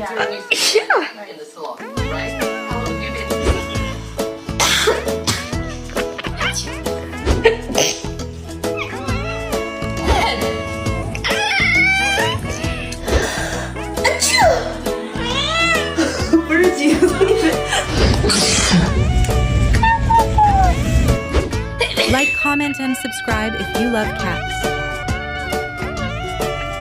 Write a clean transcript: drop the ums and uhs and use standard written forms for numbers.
during this in the salon, right? How long have you been? Like, comment, and subscribe if you love cats.